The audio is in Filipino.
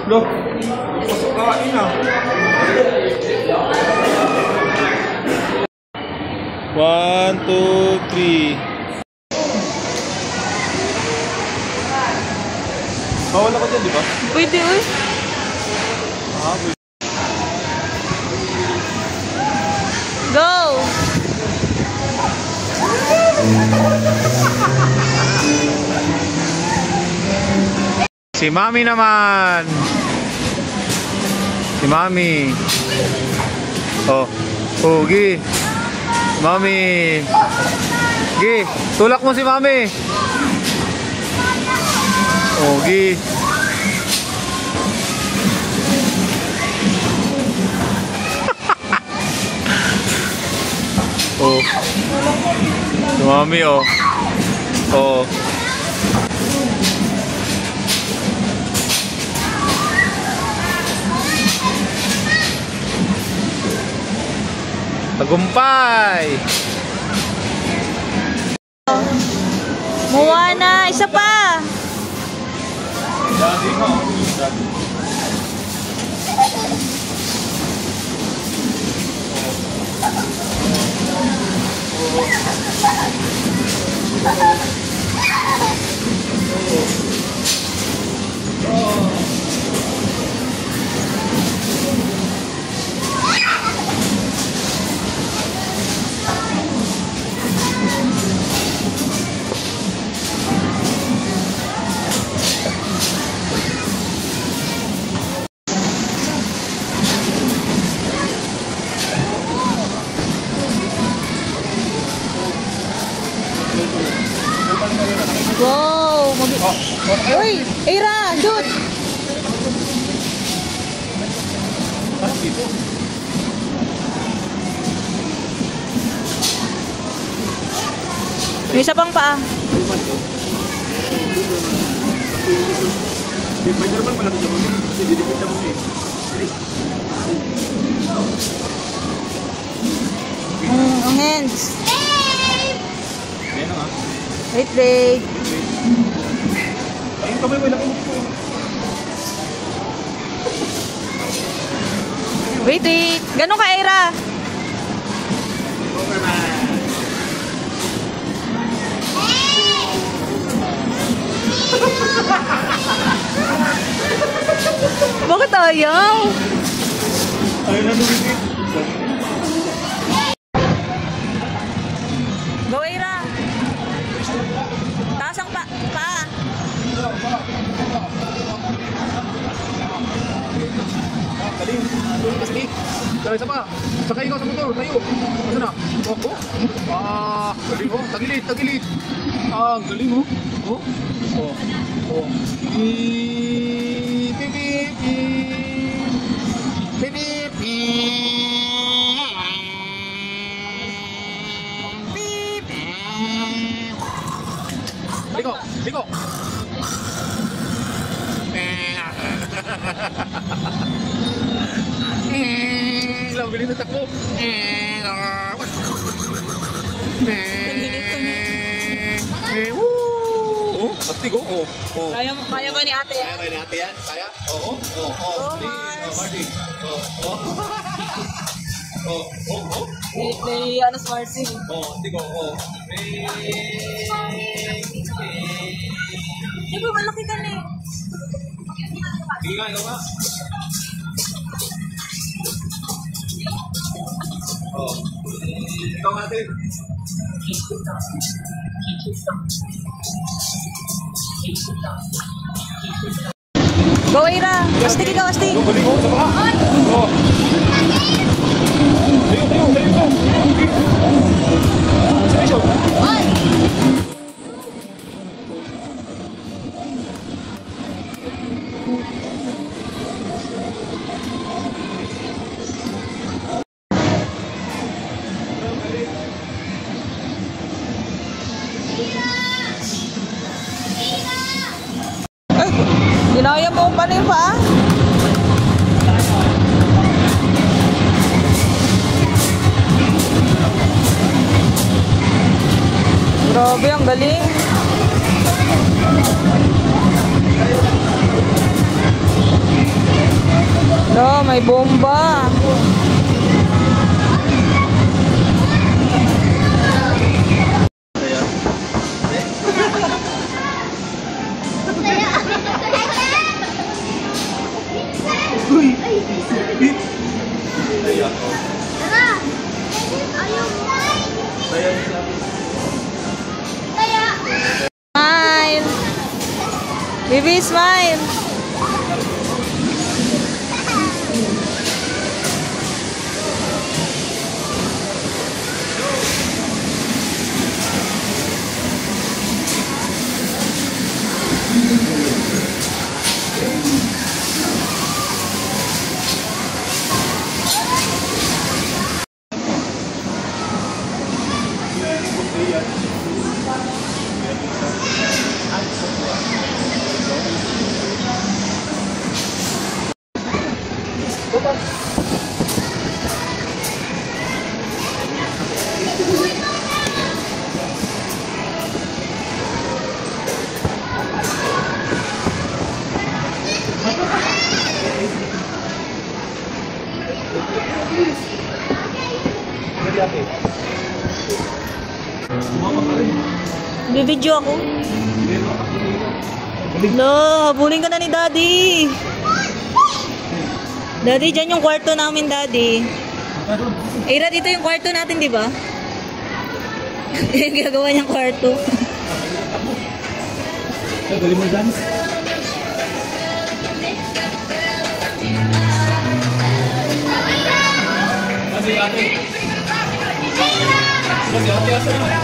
Look, kain na. 1, 2, 3. Bawal ako dyan, di ba? Pwede, uy. Ah, pwede. Go! Si Mami naman. Si Mami. Oh, oh, Gi. Mami. Gi, tulak mo si Mami. Oh, Gi. Oh. Si Mami, oh. Oh. Tagumpay! Moana, isa pa! Daddy mo. Wow! Uy! Ira! Shoot! May isa pang paa. Ang hands. Wait, wait. Ayun, kamay mo lang dito. Wait, wait. Ganun ka, Ira. Bakit ayaw? Ayun na lumipit. Go, Ira. Taas ang paa. Galing. Galing. Tara, isa pa. Sakay ikaw sa motor. Tayo. Masa na? Oh, oh. Ah, galing oh. Tagilid, tagilid. Ah, galing oh. Oh. Oh. Oh. Beep, beep, beep, beep. Beep, beep, beep. Beep. Liko, liko. Lang galing na takbo. Oh, astig oh. Oh. Kaya ba ni ate yan? Kaya ni ate yan? Kaya? Oo. Oh, Marty. Oh. Oh. May ano, Marcy. Oh, astig oh. Di ba malaki ka na eh? Sige nga, ikaw nga. Oh. Ikaw nga din. Go, Ira! Astig ikaw, astig! Balik mo sa baka. Oh. Tayo. Servisyo. Ay! Ginaya mo pa rin pa ah! Grabe, ang galing! may bomba. Uy! Smile. Baby, smile. Bibidyo ako. No, habulin ka na ni Daddy. Daddy, dyan yung kwarto namin, Daddy. Ira, dito yung kwarto natin, di ba? Yung gagawa niyang kwarto. Galing mo dance? Kasi ate. Kasi ate, asa na?